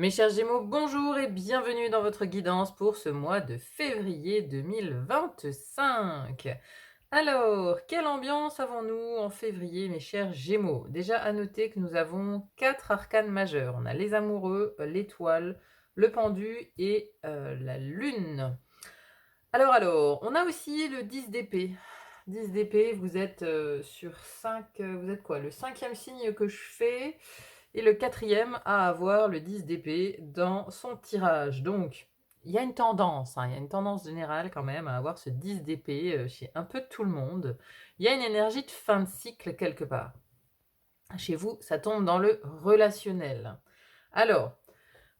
Mes chers Gémeaux, bonjour et bienvenue dans votre guidance pour ce mois de février 2025. Alors, quelle ambiance avons-nous en février, mes chers Gémeaux? Déjà à noter que nous avons 4 arcanes majeurs. On a les amoureux, l'étoile, le pendu et la lune. Alors, on a aussi le 10 d'épée. 10 d'épée, vous êtes sur 5, vous êtes quoi? Le cinquième signe que je fais et le quatrième à avoir le 10 d'épée dans son tirage. Donc, il y a une tendance, il y a une tendance générale quand même à avoir ce 10 d'épée chez un peu tout le monde. Il y a une énergie de fin de cycle quelque part. Chez vous, ça tombe dans le relationnel. Alors,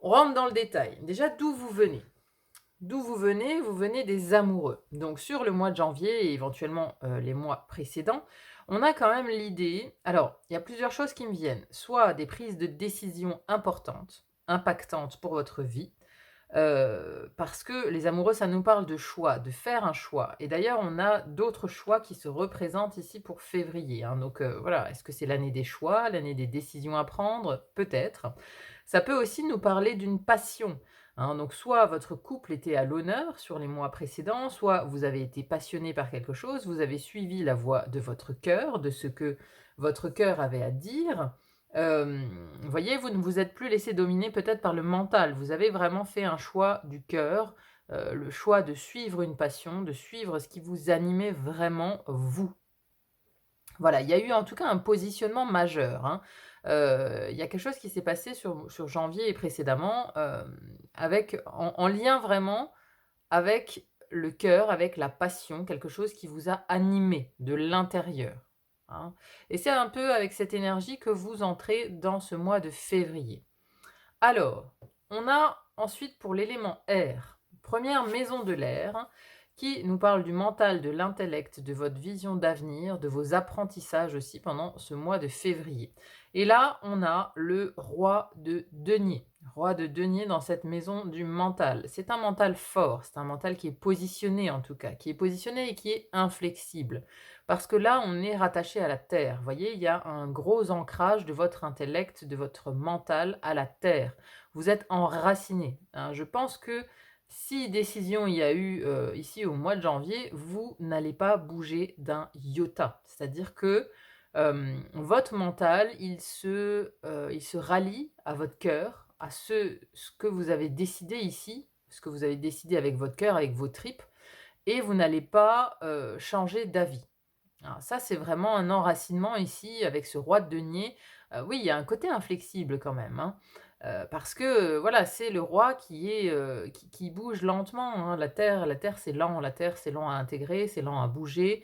on rentre dans le détail. Déjà, d'où vous venez? D'où vous venez des amoureux. Donc sur le mois de janvier et éventuellement les mois précédents, on a quand même l'idée. Alors, il y a plusieurs choses qui me viennent. Soit des prises de décision importantes, impactantes pour votre vie, parce que les amoureux, ça nous parle de choix, de faire un choix. Et d'ailleurs, on a d'autres choix qui se représentent ici pour février, hein. Donc voilà, est-ce que c'est l'année des choix, l'année des décisions à prendre? Peut-être. Ça peut aussi nous parler d'une passion, hein. Donc soit votre couple était à l'honneur sur les mois précédents, soit vous avez été passionné par quelque chose, vous avez suivi la voix de votre cœur, de ce que votre cœur avait à dire. Vous voyez, vous ne vous êtes plus laissé dominer peut-être par le mental. Vous avez vraiment fait un choix du cœur, le choix de suivre une passion, de suivre ce qui vous animait vraiment vous. Voilà, il y a eu en tout cas un positionnement majeur, hein. Il y a quelque chose qui s'est passé sur janvier et précédemment, avec en lien vraiment avec le cœur, avec la passion, quelque chose qui vous a animé de l'intérieur, hein. Et c'est un peu avec cette énergie que vous entrez dans ce mois de février. Alors, on a ensuite pour l'élément air, première maison de l'air, qui nous parle du mental, de l'intellect, de votre vision d'avenir, de vos apprentissages aussi pendant ce mois de février. Et là, on a le roi de denier. Roi de denier dans cette maison du mental. C'est un mental fort, c'est un mental qui est positionné en tout cas, qui est positionné et qui est inflexible. Parce que là, on est rattaché à la terre. Vous voyez, il y a un gros ancrage de votre intellect, de votre mental à la terre. Vous êtes enraciné, hein. Je pense que si décision il y a eu ici au mois de janvier, vous n'allez pas bouger d'un iota. C'est-à-dire que votre mental, il se rallie à votre cœur, à ce que vous avez décidé ici, ce que vous avez décidé avec votre cœur, avec vos tripes, et vous n'allez pas changer d'avis. Alors ça, c'est vraiment un enracinement ici avec ce roi de denier. Oui, il y a un côté inflexible quand même, hein, parce que, voilà, c'est le roi qui bouge lentement, hein. La terre, c'est lent, la terre, c'est lent à intégrer, c'est lent à bouger.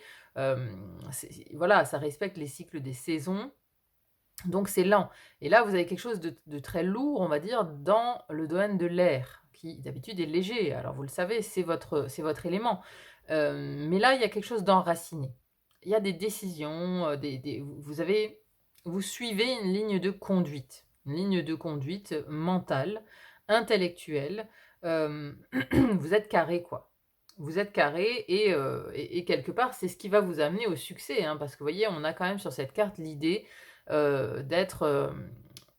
C'est voilà, ça respecte les cycles des saisons, donc c'est lent. Et là, vous avez quelque chose de très lourd, on va dire, dans le domaine de l'air, qui d'habitude est léger. Alors vous le savez, c'est votre élément. Mais là, il y a quelque chose d'enraciné. Il y a des décisions, des vous suivez une ligne de conduite mentale, intellectuelle. Vous êtes carré, quoi. Vous êtes carré et quelque part, c'est ce qui va vous amener au succès, hein, parce que vous voyez, on a quand même sur cette carte l'idée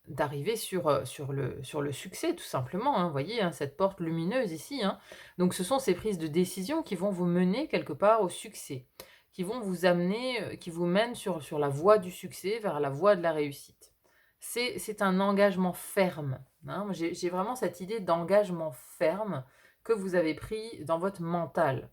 d'arriver sur le succès tout simplement, hein. Vous voyez, hein, cette porte lumineuse ici, hein. Donc ce sont ces prises de décision qui vont vous mener quelque part au succès, qui vont vous amener, qui vous mènent sur la voie du succès, vers la voie de la réussite. C'est un engagement ferme, hein. Moi j'ai vraiment cette idée d'engagement ferme que vous avez pris dans votre mental.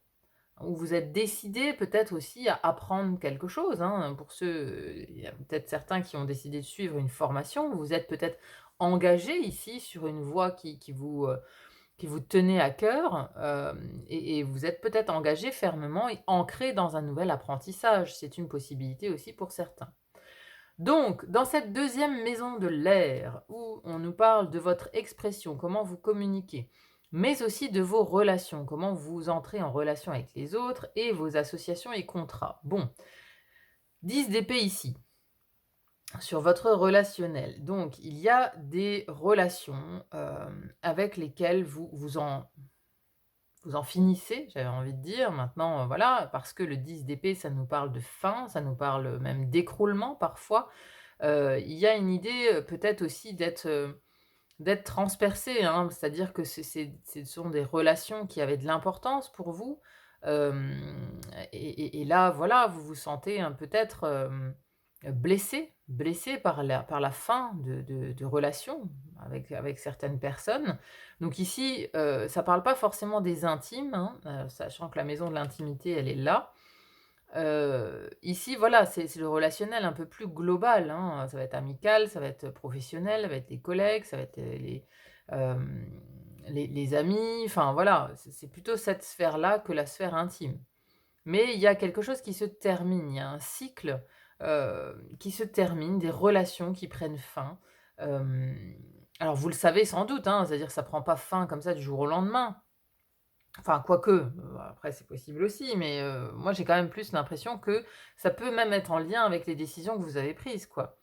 Où vous êtes décidé peut-être aussi à apprendre quelque chose, hein. Pour ceux, il y a peut-être certains qui ont décidé de suivre une formation. Vous êtes peut-être engagé ici sur une voie qui vous tenait à cœur, et vous êtes peut-être engagé fermement et ancré dans un nouvel apprentissage. C'est une possibilité aussi pour certains. Donc, dans cette deuxième maison de l'air, où on nous parle de votre expression, comment vous communiquez, mais aussi de vos relations, comment vous entrez en relation avec les autres et vos associations et contrats. Bon, 10 d'épée ici, sur votre relationnel. Donc, il y a des relations avec lesquelles vous en finissez, j'avais envie de dire. Maintenant, voilà, parce que le 10 d'épée, ça nous parle de fin, ça nous parle même d'écroulement parfois. Il y a une idée, peut-être aussi d'être, d'être transpercé, hein. C'est-à-dire que ce sont des relations qui avaient de l'importance pour vous, et là, voilà, vous vous sentez, peut-être, blessé par la fin de relations avec certaines personnes. Donc ici, ça parle pas forcément des intimes, hein, sachant que la maison de l'intimité, elle est là. Ici, voilà, c'est le relationnel un peu plus global, hein, ça va être amical, ça va être professionnel, ça va être les collègues, ça va être, les amis, enfin voilà, c'est plutôt cette sphère-là que la sphère intime. Mais il y a quelque chose qui se termine, il y a un cycle, qui se termine, des relations qui prennent fin. Alors vous le savez sans doute, hein, c'est-à-dire que ça prend pas fin comme ça du jour au lendemain. Enfin, quoique, après c'est possible aussi, mais moi j'ai quand même plus l'impression que ça peut même être en lien avec les décisions que vous avez prises, quoi.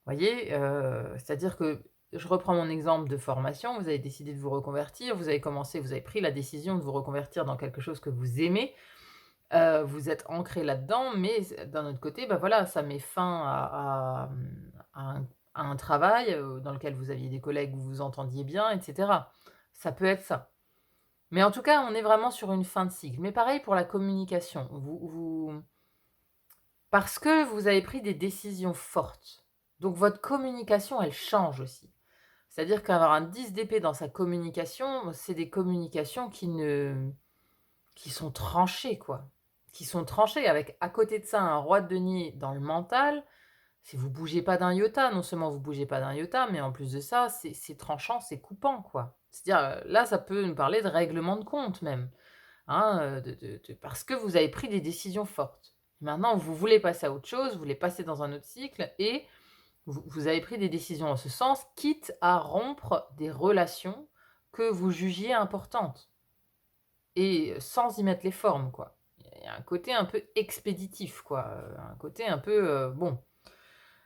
Vous voyez? C'est-à-dire que je reprends mon exemple de formation, vous avez décidé de vous reconvertir, vous avez pris la décision de vous reconvertir dans quelque chose que vous aimez, vous êtes ancré là-dedans, mais d'un autre côté, bah, voilà, ça met fin à un travail, dans lequel vous aviez des collègues où vous vous entendiez bien et cetera. Ça peut être ça. Mais en tout cas, on est vraiment sur une fin de cycle. Mais pareil pour la communication. Parce que vous avez pris des décisions fortes. Donc votre communication, elle change aussi. C'est-à-dire qu'avoir un 10 d'épée dans sa communication, c'est des communications qui sont tranchées, quoi. Qui sont tranchées avec, à côté de ça, un roi de denier dans le mental. Si vous bougez pas d'un iota, non seulement vous bougez pas d'un iota, mais en plus de ça, c'est tranchant, c'est coupant, quoi. C'est-à-dire, là, ça peut nous parler de règlement de compte même, hein, parce que vous avez pris des décisions fortes. Maintenant, vous voulez passer à autre chose, vous voulez passer dans un autre cycle et vous avez pris des décisions en ce sens, quitte à rompre des relations que vous jugiez importantes et sans y mettre les formes, quoi. Il y a un côté un peu expéditif, quoi, un côté un peu, bon.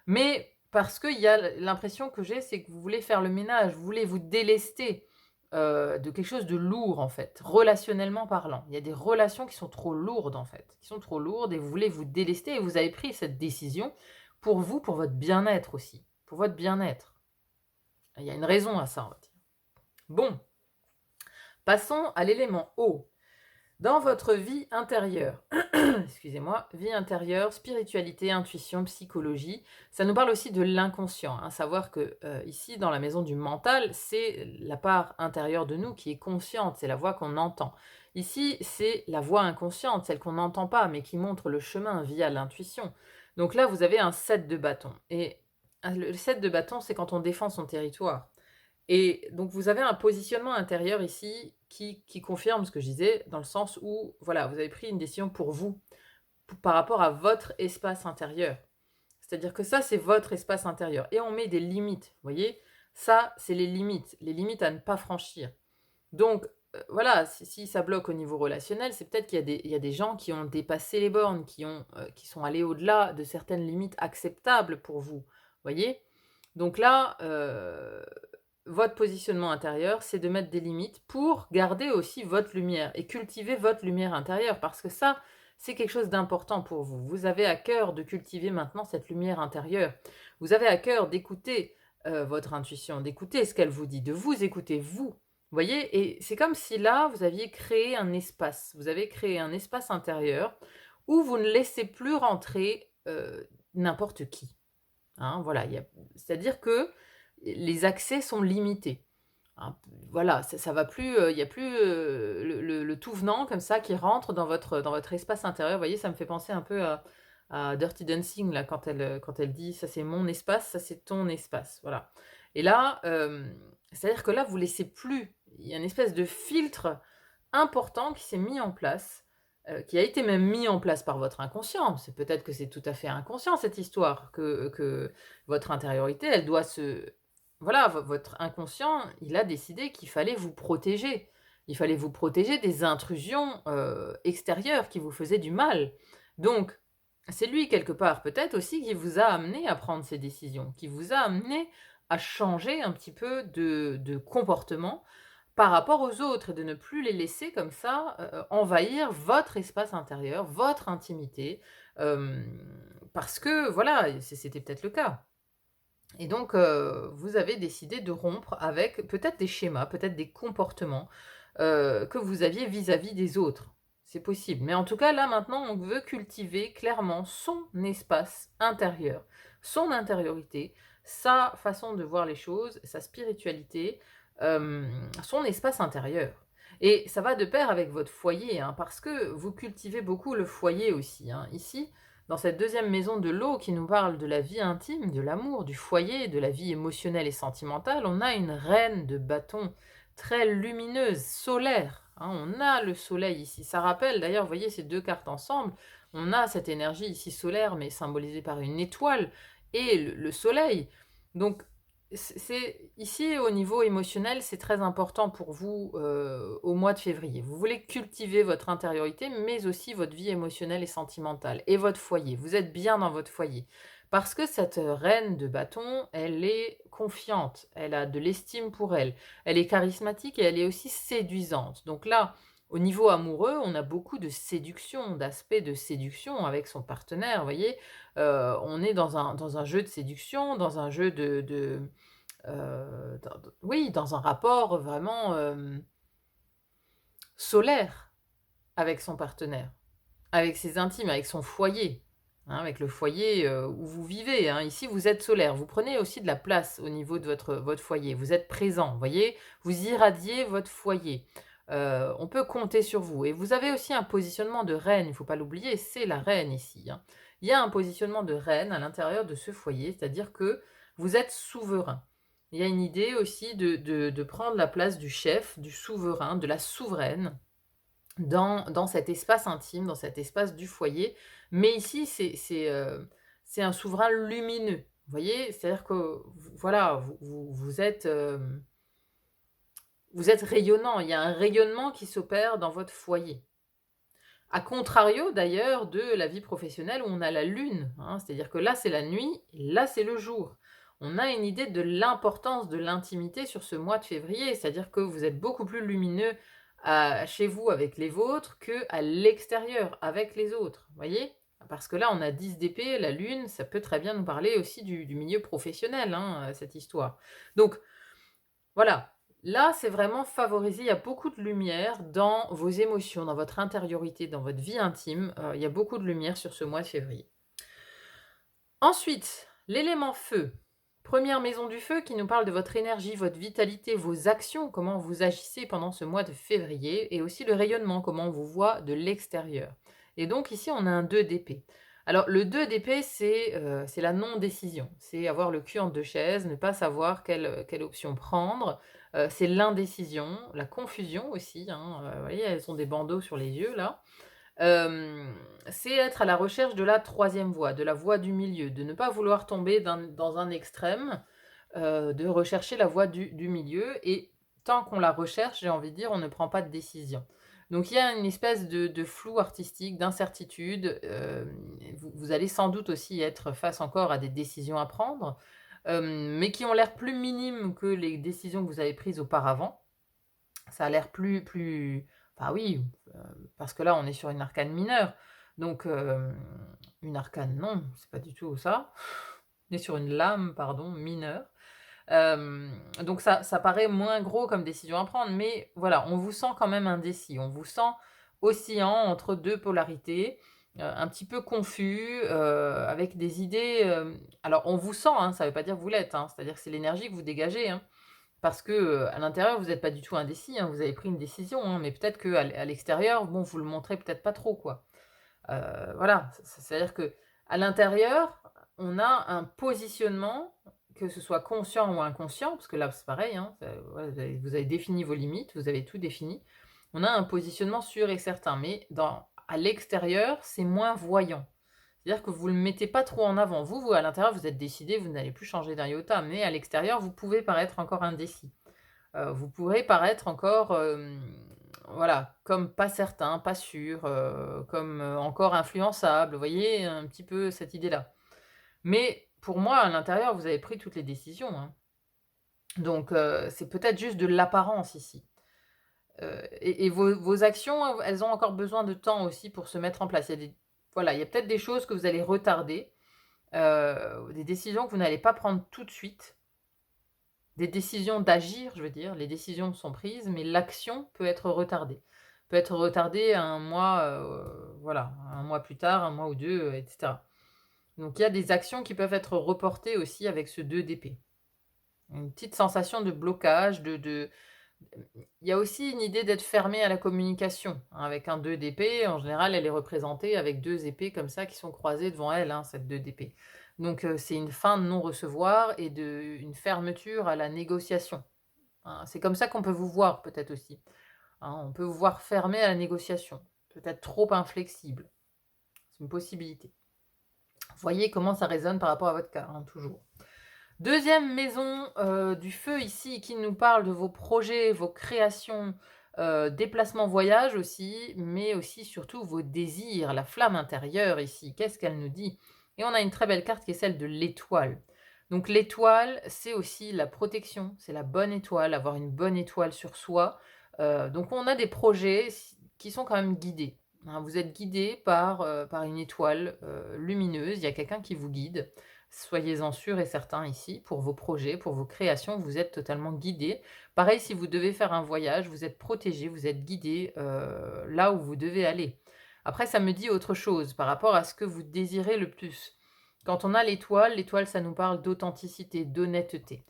Mais parce qu'il y a l'impression que j'ai, c'est que vous voulez faire le ménage, vous voulez vous délester, de quelque chose de lourd, en fait, relationnellement parlant. Il y a des relations qui sont trop lourdes, en fait, qui sont trop lourdes et vous voulez vous délester et vous avez pris cette décision pour vous, pour votre bien-être aussi, pour votre bien-être. Il y a une raison à ça, on va dire. Bon, passons à l'élément eau. Dans votre vie intérieure, excusez-moi, vie intérieure, spiritualité, intuition, psychologie, ça nous parle aussi de l'inconscient, hein. Savoir que ici, dans la maison du mental, c'est la part intérieure de nous qui est consciente, c'est la voix qu'on entend. Ici, c'est la voix inconsciente, celle qu'on n'entend pas, mais qui montre le chemin via l'intuition. Donc là, vous avez un 7 de bâton. Et le 7 de bâton, c'est quand on défend son territoire. Et donc vous avez un positionnement intérieur ici qui confirme ce que je disais, dans le sens où, voilà, vous avez pris une décision pour vous, par rapport à votre espace intérieur. C'est-à-dire que ça, c'est votre espace intérieur. Et on met des limites, vous voyez? Ça, c'est les limites à ne pas franchir. Donc, voilà, si ça bloque au niveau relationnel, c'est peut-être qu'il y a des gens qui ont dépassé les bornes, qui sont allés au-delà de certaines limites acceptables pour vous, voyez? Donc là, votre positionnement intérieur, c'est de mettre des limites pour garder aussi votre lumière et cultiver votre lumière intérieure parce que ça, c'est quelque chose d'important pour vous. Vous avez à cœur de cultiver maintenant cette lumière intérieure. Vous avez à cœur d'écouter votre intuition, d'écouter ce qu'elle vous dit, de vous écouter vous. Vous voyez? Et c'est comme si là, vous aviez créé un espace. Vous avez créé un espace intérieur où vous ne laissez plus rentrer n'importe qui. Hein, voilà, c'est-à-dire que les accès sont limités. Hein, voilà, ça va plus, il y a plus, le tout venant comme ça qui rentre dans votre espace intérieur. Vous voyez, ça me fait penser un peu à Dirty Dancing là quand elle dit: «Ça c'est mon espace, ça c'est ton espace», voilà. Et là, c'est-à-dire que là, vous laissez plus, il y a une espèce de filtre important qui s'est mis en place, qui a été même mis en place par votre inconscient. C'est peut-être que c'est tout à fait inconscient cette histoire, que votre intériorité, elle doit se voilà, votre inconscient, il a décidé qu'il fallait vous protéger. Il fallait vous protéger des intrusions, extérieures qui vous faisaient du mal. Donc, c'est lui quelque part peut-être aussi qui vous a amené à prendre ces décisions, qui vous a amené à changer un petit peu de comportement par rapport aux autres et de ne plus les laisser comme ça, envahir votre espace intérieur, votre intimité, parce que voilà, c'était peut-être le cas. Et donc, vous avez décidé de rompre avec peut-être des schémas, peut-être des comportements, que vous aviez vis-à-vis des autres. C'est possible. Mais en tout cas, là, maintenant, on veut cultiver clairement son espace intérieur, son intériorité, sa façon de voir les choses, sa spiritualité, son espace intérieur. Et ça va de pair avec votre foyer, hein, parce que vous cultivez beaucoup le foyer aussi, hein. Ici, dans cette deuxième maison de l'eau qui nous parle de la vie intime, de l'amour, du foyer, de la vie émotionnelle et sentimentale, on a une reine de bâton très lumineuse, solaire, hein. On a le soleil ici. Ça rappelle d'ailleurs, vous voyez ces deux cartes ensemble, on a cette énergie ici solaire, mais symbolisée par une étoile, et le soleil. Donc, ici, au niveau émotionnel, c'est très important pour vous au mois de février. Vous voulez cultiver votre intériorité, mais aussi votre vie émotionnelle et sentimentale, et votre foyer. Vous êtes bien dans votre foyer. Parce que cette reine de bâton, elle est confiante, elle a de l'estime pour elle, elle est charismatique et elle est aussi séduisante. Donc là, au niveau amoureux, on a beaucoup de séduction, d'aspects de séduction avec son partenaire, vous voyez. On est dans un jeu de séduction, dans un jeu oui, dans un rapport vraiment solaire avec son partenaire, avec ses intimes, avec son foyer, hein, avec le foyer où vous vivez, hein. Ici, vous êtes solaire. Vous prenez aussi de la place au niveau de votre foyer. Vous êtes présent, vous voyez, vous irradiez votre foyer. On peut compter sur vous. Et vous avez aussi un positionnement de reine, il ne faut pas l'oublier, c'est la reine ici, hein. Il y a un positionnement de reine à l'intérieur de ce foyer, c'est-à-dire que vous êtes souverain. Il y a une idée aussi de prendre la place du chef, du souverain, de la souveraine, dans cet espace intime, dans cet espace du foyer. Mais ici, c'est un souverain lumineux. Vous voyez? C'est-à-dire que, voilà, vous êtes rayonnant. Il y a un rayonnement qui s'opère dans votre foyer. A contrario, d'ailleurs, de la vie professionnelle où on a la lune, hein. C'est-à-dire que là, c'est la nuit, et là, c'est le jour. On a une idée de l'importance de l'intimité sur ce mois de février, c'est-à-dire que vous êtes beaucoup plus lumineux chez vous avec les vôtres qu'à l'extérieur avec les autres, voyez? Parce que là, on a 10 d'épée, la lune, ça peut très bien nous parler aussi du milieu professionnel, hein, cette histoire. Donc, voilà, là, c'est vraiment favorisé, il y a beaucoup de lumière dans vos émotions, dans votre intériorité, dans votre vie intime, il y a beaucoup de lumière sur ce mois de février. Ensuite, l'élément feu. Première maison du feu qui nous parle de votre énergie, votre vitalité, vos actions, comment vous agissez pendant ce mois de février, et aussi le rayonnement, comment on vous voit de l'extérieur. Et donc ici, on a un 2 d'épée. Alors le 2 d'épée, c'est la non-décision, c'est avoir le cul entre deux chaises, ne pas savoir quelle option prendre, c'est l'indécision, la confusion aussi, hein, vous voyez, elles ont des bandeaux sur les yeux là. C'est être à la recherche de la troisième voie, de la voie du milieu, de ne pas vouloir tomber dans un extrême, de rechercher la voie du milieu, et tant qu'on la recherche, j'ai envie de dire, on ne prend pas de décision. Donc il y a une espèce de flou artistique, d'incertitude, vous allez sans doute aussi être face encore à des décisions à prendre, mais qui ont l'air plus minimes que les décisions que vous avez prises auparavant. Ça a l'air plus enfin oui, parce que là, on est sur une arcane mineure. Donc, une arcane, non, c'est pas du tout ça. On est sur une lame, pardon, mineure. Donc ça paraît moins gros comme décision à prendre, mais voilà, on vous sent quand même indécis. On vous sent oscillant entre deux polarités, un petit peu confus, avec des idées. Alors, on vous sent, hein, ça ne veut pas dire que vous l'êtes, hein, c'est-à-dire que c'est l'énergie que vous dégagez, hein. Parce que à l'intérieur, vous n'êtes pas du tout indécis, hein, vous avez pris une décision, hein, mais peut-être qu'à l'extérieur, bon, vous le montrez peut-être pas trop, quoi. Voilà, c'est-à-dire que à l'intérieur, on a un positionnement, que ce soit conscient ou inconscient, parce que là, c'est pareil, hein, voilà, vous avez défini vos limites, vous avez tout défini. On a un positionnement sûr et certain, mais à l'extérieur, c'est moins voyant. C'est-à-dire que vous ne le mettez pas trop en avant. Vous, à l'intérieur, vous êtes décidé, vous n'allez plus changer d'un iota, mais à l'extérieur, vous pouvez paraître encore indécis. Vous pourrez paraître encore, voilà, comme pas certain, pas sûr, comme encore influençable, vous voyez, un petit peu cette idée-là. Mais pour moi, à l'intérieur, vous avez pris toutes les décisions, hein. Donc, c'est peut-être juste de l'apparence ici. Et vos actions, elles ont encore besoin de temps aussi pour se mettre en place. Voilà, il y a peut-être des choses que vous allez retarder, des décisions que vous n'allez pas prendre tout de suite, des décisions d'agir, je veux dire. Les décisions sont prises, mais l'action peut être retardée. Peut être retardée un mois, voilà, un mois plus tard, un mois ou 2, et cetera. Donc il y a des actions qui peuvent être reportées aussi avec ce 2 d'épée. Une petite sensation de blocage, il y a aussi une idée d'être fermé à la communication, hein. Avec un 2 d'épée, en général, elle est représentée avec 2 épées comme ça qui sont croisées devant elle, hein, cette 2 d'épée. Donc c'est une fin de non-recevoir et une fermeture à la négociation, hein. C'est comme ça qu'on peut vous voir peut-être aussi, hein. On peut vous voir fermé à la négociation, peut-être trop inflexible. C'est une possibilité. Voyez comment ça résonne par rapport à votre cas, hein, toujours. Deuxième maison du feu ici, qui nous parle de vos projets, vos créations, déplacements, voyages aussi, mais aussi surtout vos désirs, la flamme intérieure ici. Qu'est-ce qu'elle nous dit? Et on a une très belle carte qui est celle de l'étoile. Donc l'étoile, c'est aussi la protection, c'est la bonne étoile, avoir une bonne étoile sur soi. Donc on a des projets qui sont quand même guidés, hein. Vous êtes guidé par une étoile lumineuse, il y a quelqu'un qui vous guide. Soyez-en sûrs et certains ici, pour vos projets, pour vos créations, vous êtes totalement guidés. Pareil, si vous devez faire un voyage, vous êtes protégés, vous êtes guidés là où vous devez aller. Après, ça me dit autre chose par rapport à ce que vous désirez le plus. Quand on a l'étoile, ça nous parle d'authenticité, d'honnêteté.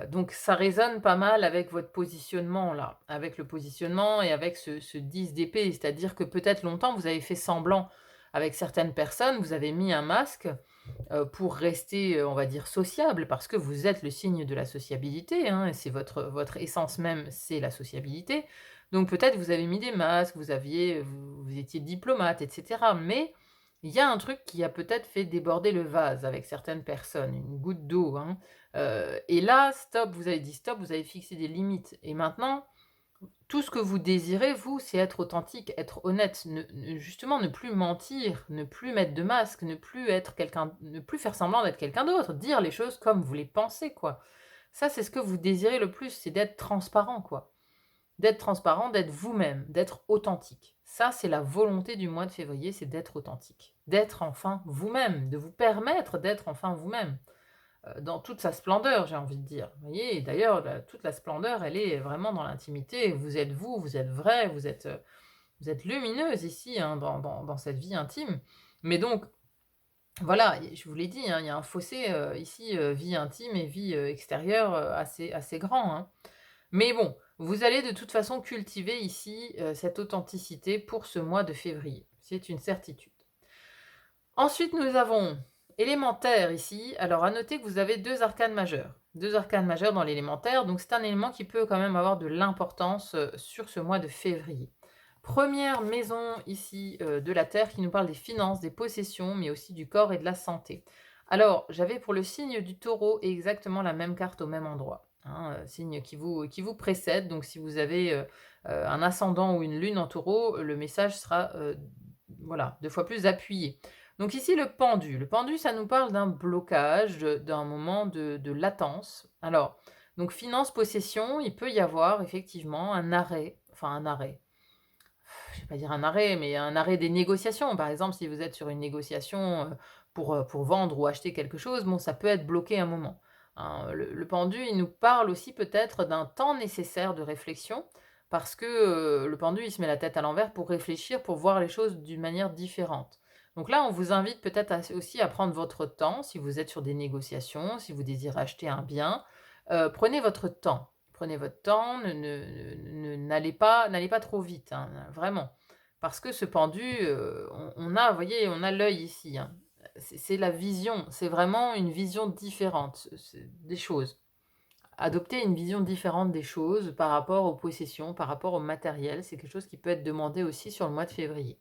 Donc ça résonne pas mal avec votre positionnement là, avec le positionnement et avec ce 10 d'épée, c'est-à-dire que peut-être longtemps vous avez fait semblant avec certaines personnes, vous avez mis un masque pour rester, on va dire, sociable, parce que vous êtes le signe de la sociabilité, hein, et c'est votre essence même, c'est la sociabilité. Donc peut-être vous avez mis des masques, vous étiez diplomate, etc. Mais il y a un truc qui a peut-être fait déborder le vase avec certaines personnes, une goutte d'eau, hein. Et là, stop, vous avez dit stop, vous avez fixé des limites. Et maintenant, tout ce que vous désirez, vous, c'est être authentique, être honnête, justement ne plus mentir, ne plus mettre de masque, ne plus être quelqu'un, ne plus faire semblant d'être quelqu'un d'autre, dire les choses comme vous les pensez, quoi. Ça, c'est ce que vous désirez le plus, c'est d'être transparent, quoi. D'être transparent, d'être vous-même, d'être authentique. Ça, c'est la volonté du mois de février, c'est d'être authentique, d'être enfin vous-même, de vous permettre d'être enfin vous-même dans toute sa splendeur, j'ai envie de dire. Vous voyez, d'ailleurs, toute la splendeur, elle est vraiment dans l'intimité. Vous êtes vous, vous êtes vrai, vous êtes lumineuse ici, hein, dans cette vie intime. Mais donc, voilà, je vous l'ai dit, hein, il y a un fossé ici, vie intime et vie extérieure assez grand, hein. Mais bon, vous allez de toute façon cultiver ici cette authenticité pour ce mois de février. C'est une certitude. Ensuite, nous avons élémentaire ici. Alors, à noter que vous avez deux arcanes majeures. Deux arcanes majeures dans l'élémentaire, donc c'est un élément qui peut quand même avoir de l'importance sur ce mois de février. Première maison ici de la Terre qui nous parle des finances, des possessions, mais aussi du corps et de la santé. Alors, j'avais pour le signe du taureau exactement la même carte au même endroit, hein, signe qui vous précède. Donc, si vous avez un ascendant ou une lune en taureau, le message sera voilà, 2 fois plus appuyé. Donc ici, le pendu. Le pendu, ça nous parle d'un blocage, d'un moment de latence. Alors, donc finance, possession, il peut y avoir effectivement un arrêt, enfin un arrêt, je vais pas dire un arrêt, mais un arrêt des négociations. Par exemple, si vous êtes sur une négociation pour vendre ou acheter quelque chose, bon, ça peut être bloqué un moment, hein. Le pendu, il nous parle aussi peut-être d'un temps nécessaire de réflexion, parce que le pendu, il se met la tête à l'envers pour réfléchir, pour voir les choses d'une manière différente. Donc là, on vous invite peut-être aussi à prendre votre temps, si vous êtes sur des négociations, si vous désirez acheter un bien, prenez votre temps. Prenez votre temps, n'allez pas trop vite, hein, vraiment. Parce que ce pendu, on a, vous voyez, on a l'œil ici, hein. C'est la vision, c'est vraiment une vision différente des choses. Adopter une vision différente des choses par rapport aux possessions, par rapport au matériel, c'est quelque chose qui peut être demandé aussi sur le mois de février.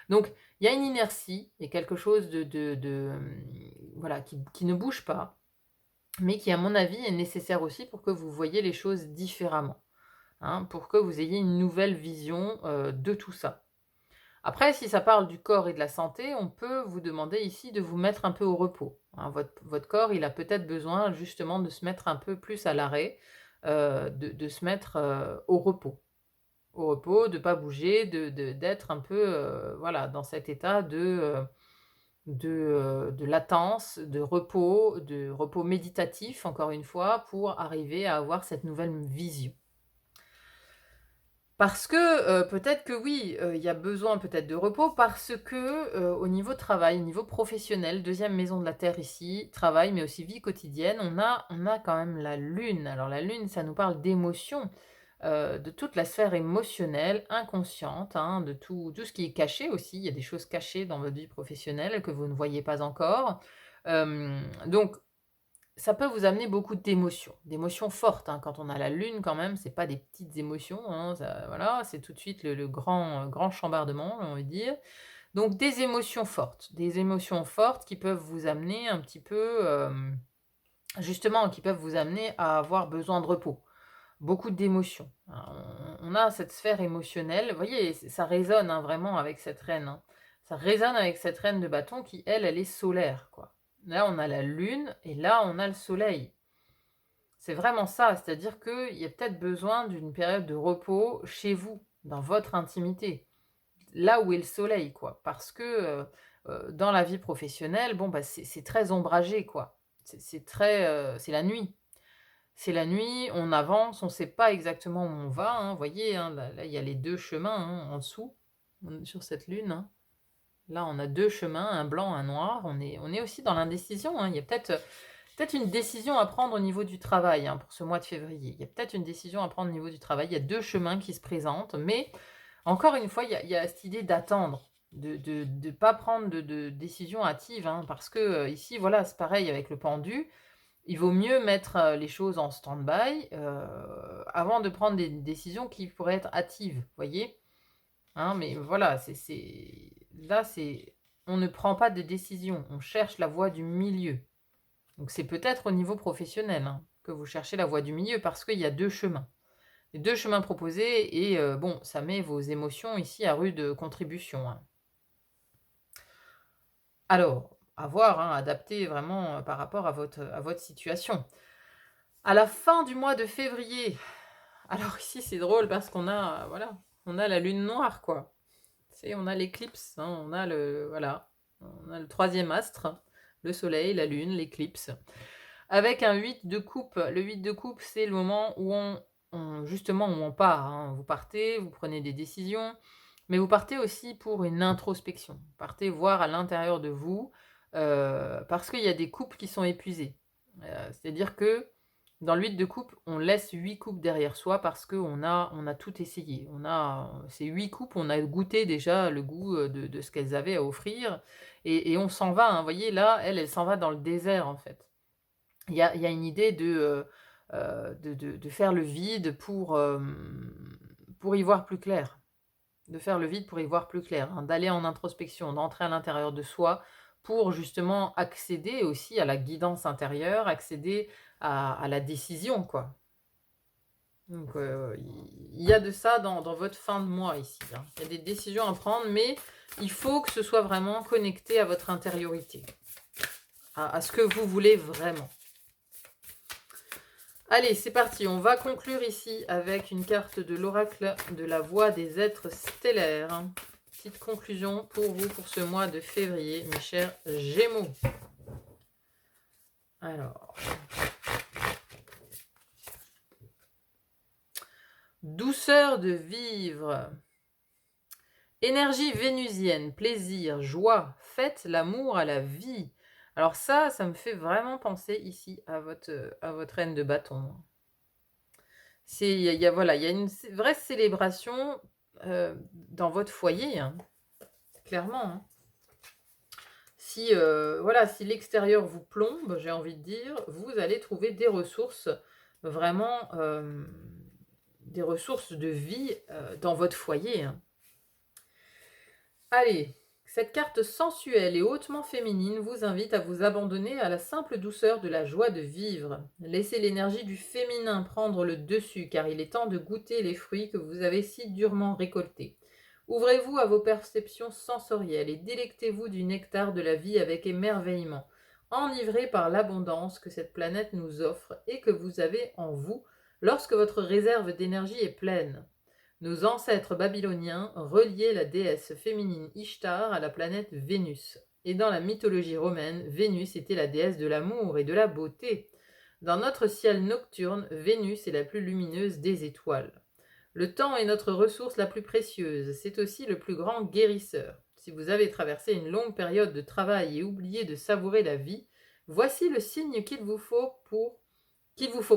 Donc, il y a une inertie, il y a quelque chose voilà, qui ne bouge pas, mais qui, à mon avis, est nécessaire aussi pour que vous voyez les choses différemment, hein, pour que vous ayez une nouvelle vision de tout ça. Après, si ça parle du corps et de la santé, on peut vous demander ici de vous mettre un peu au repos, hein. Votre corps, il a peut-être besoin justement de se mettre un peu plus à l'arrêt, de se mettre au repos. Au repos, de ne pas bouger, d'être un peu voilà, dans cet état de latence, de repos méditatif, encore une fois, pour arriver à avoir cette nouvelle vision. Parce que, peut-être que oui, il y a besoin peut-être de repos parce que, au niveau travail, au niveau professionnel, deuxième maison de la terre ici, travail, mais aussi vie quotidienne, on a quand même la lune. Alors la lune, ça nous parle d'émotions, de toute la sphère émotionnelle, inconsciente, hein, de tout ce qui est caché aussi. Il y a des choses cachées dans votre vie professionnelle que vous ne voyez pas encore. Donc ça peut vous amener beaucoup d'émotions fortes, hein. Quand on a la lune quand même, c'est pas des petites émotions, hein, ça voilà, c'est tout de suite le grand chambardement, j'ai envie de dire. Donc des émotions fortes qui peuvent vous amener un petit peu, justement, qui peuvent vous amener à avoir besoin de repos. Beaucoup d'émotions, hein. On a cette sphère émotionnelle, vous voyez, ça résonne, hein, vraiment avec cette reine, hein. Ça résonne avec cette reine de bâton qui, elle est solaire, quoi. Là, on a la lune et là, on a le soleil. C'est vraiment ça, c'est-à-dire qu'il y a peut-être besoin d'une période de repos chez vous, dans votre intimité, là où est le soleil, quoi. Parce que, dans la vie professionnelle, bon, bah, c'est très ombragé, quoi. C'est très, c'est la nuit. C'est la nuit, on avance, on ne sait pas exactement où on va, hein. Vous voyez, hein, là, il y a les 2 chemins, hein, en dessous, sur cette lune, hein. Là, on a 2 chemins, un blanc, un noir. On est aussi dans l'indécision, hein. Il y a peut-être une décision à prendre au niveau du travail, hein, pour ce mois de février. Il y a peut-être une décision à prendre au niveau du travail. Il y a 2 chemins qui se présentent, mais encore une fois, il y a cette idée d'attendre, de pas prendre de décision hâtive, hein, parce que, ici, voilà, c'est pareil avec le pendu. Il vaut mieux mettre, les choses en stand-by, avant de prendre des décisions qui pourraient être hâtives, voyez? Hein, mais voilà, on ne prend pas de décision, on cherche la voie du milieu. Donc c'est peut-être au niveau professionnel, hein, que vous cherchez la voie du milieu parce qu'il y a 2 chemins. Les 2 chemins proposés et bon, ça met vos émotions ici à rude contribution, hein. Alors, à voir, hein, adapter vraiment, par rapport à votre situation. À la fin du mois de février, alors ici c'est drôle parce qu'on a, voilà, on a la lune noire, quoi. C'est on a l'éclipse, hein, on a le troisième astre, le soleil, la lune, l'éclipse, avec un 8 de coupe. Le 8 de coupe, c'est le moment où justement, où on part, hein. Vous partez, vous prenez des décisions, mais vous partez aussi pour une introspection. Vous partez voir à l'intérieur de vous, parce qu'il y a des coupes qui sont épuisées. C'est-à-dire que dans le 8 de coupe, on laisse 8 coupes derrière soi parce qu'on a tout essayé. Ces 8 coupes, on a goûté déjà le goût, de ce qu'elles avaient à offrir et on s'en va, hein. Vous voyez là, elle s'en va dans le désert, en fait. Il y a une idée de faire le vide pour y voir plus clair. De faire le vide pour y voir plus clair, hein, d'aller en introspection, d'entrer à l'intérieur de soi pour justement accéder aussi à la guidance intérieure, accéder à la décision, quoi. Donc, il y a de ça dans votre fin de mois ici, hein. Il y a des décisions à prendre, mais il faut que ce soit vraiment connecté à votre intériorité, à ce que vous voulez vraiment. Allez, c'est parti, on va conclure ici avec une carte de l'oracle de la voix des êtres stellaires. Petite conclusion pour vous pour ce mois de février, mes chers Gémeaux. Alors, douceur de vivre, énergie vénusienne, plaisir, joie, faites l'amour à la vie. Alors ça me fait vraiment penser ici à votre reine de bâton. Il y a voilà, il y a une vraie célébration dans votre foyer, hein, clairement, hein. Si, voilà, si l'extérieur vous plombe, j'ai envie de dire, vous allez trouver des ressources vraiment, des ressources de vie dans votre foyer, hein. Allez, cette carte sensuelle et hautement féminine vous invite à vous abandonner à la simple douceur de la joie de vivre. Laissez l'énergie du féminin prendre le dessus, car il est temps de goûter les fruits que vous avez si durement récoltés. Ouvrez-vous à vos perceptions sensorielles et délectez-vous du nectar de la vie avec émerveillement, enivré par l'abondance que cette planète nous offre et que vous avez en vous lorsque votre réserve d'énergie est pleine. Nos ancêtres babyloniens reliaient la déesse féminine Ishtar à la planète Vénus, et dans la mythologie romaine, Vénus était la déesse de l'amour et de la beauté. Dans notre ciel nocturne, Vénus est la plus lumineuse des étoiles. Le temps est notre ressource la plus précieuse, c'est aussi le plus grand guérisseur. Si vous avez traversé une longue période de travail et oublié de savourer la vie, voici le signe qu'il vous faut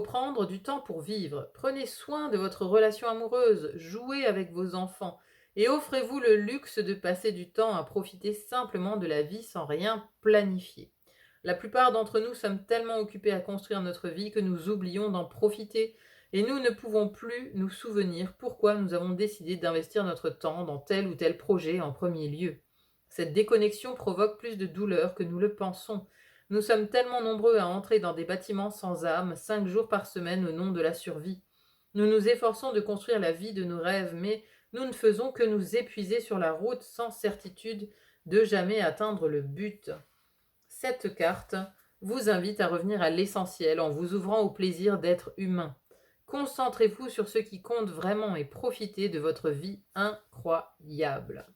prendre du temps pour vivre. Prenez soin de votre relation amoureuse, jouez avec vos enfants et offrez-vous le luxe de passer du temps à profiter simplement de la vie sans rien planifier. La plupart d'entre nous sommes tellement occupés à construire notre vie que nous oublions d'en profiter et nous ne pouvons plus nous souvenir pourquoi nous avons décidé d'investir notre temps dans tel ou tel projet en premier lieu. Cette déconnexion provoque plus de douleur que nous le pensons. Nous sommes tellement nombreux à entrer dans des bâtiments sans âme, 5 jours par semaine au nom de la survie. Nous nous efforçons de construire la vie de nos rêves, mais nous ne faisons que nous épuiser sur la route sans certitude de jamais atteindre le but. Cette carte vous invite à revenir à l'essentiel en vous ouvrant au plaisir d'être humain. Concentrez-vous sur ce qui compte vraiment et profitez de votre vie incroyable.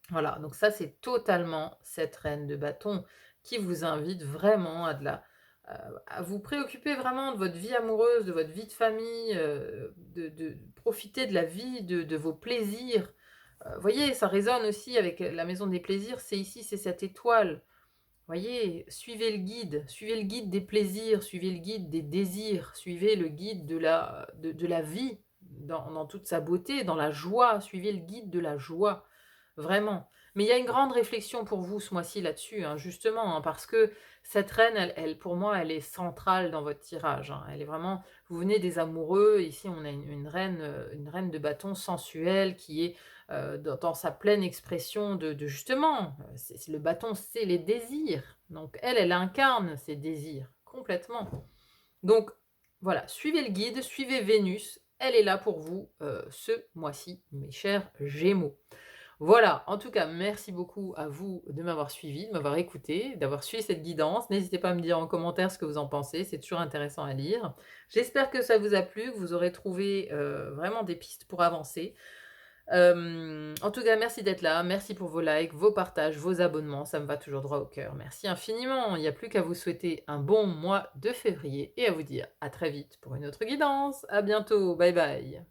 Voilà, donc ça c'est totalement cette reine de bâton qui vous invite vraiment à vous préoccuper vraiment de votre vie amoureuse, de votre vie de famille, de profiter de la vie, de vos plaisirs. Voyez, ça résonne aussi avec la maison des plaisirs, c'est ici, c'est cette étoile. Voyez, suivez le guide des plaisirs, suivez le guide des désirs, suivez le guide de la vie dans toute sa beauté, dans la joie, suivez le guide de la joie, vraiment. Mais il y a une grande réflexion pour vous ce mois-ci là-dessus, hein, justement, hein, parce que cette reine, pour moi, elle est centrale dans votre tirage. Hein. Elle est vraiment, vous venez des amoureux, ici on a une reine de bâton sensuelle qui est dans sa pleine expression de justement, le bâton, c'est les désirs. Donc elle incarne ces désirs complètement. Donc voilà, suivez le guide, suivez Vénus, elle est là pour vous ce mois-ci, mes chers Gémeaux. Voilà, en tout cas, merci beaucoup à vous de m'avoir suivi, de m'avoir écouté, d'avoir suivi cette guidance. N'hésitez pas à me dire en commentaire ce que vous en pensez, c'est toujours intéressant à lire. J'espère que ça vous a plu, que vous aurez trouvé vraiment des pistes pour avancer. En tout cas, merci d'être là, merci pour vos likes, vos partages, vos abonnements, ça me va toujours droit au cœur. Merci infiniment, il n'y a plus qu'à vous souhaiter un bon mois de février et à vous dire à très vite pour une autre guidance. À bientôt, bye bye.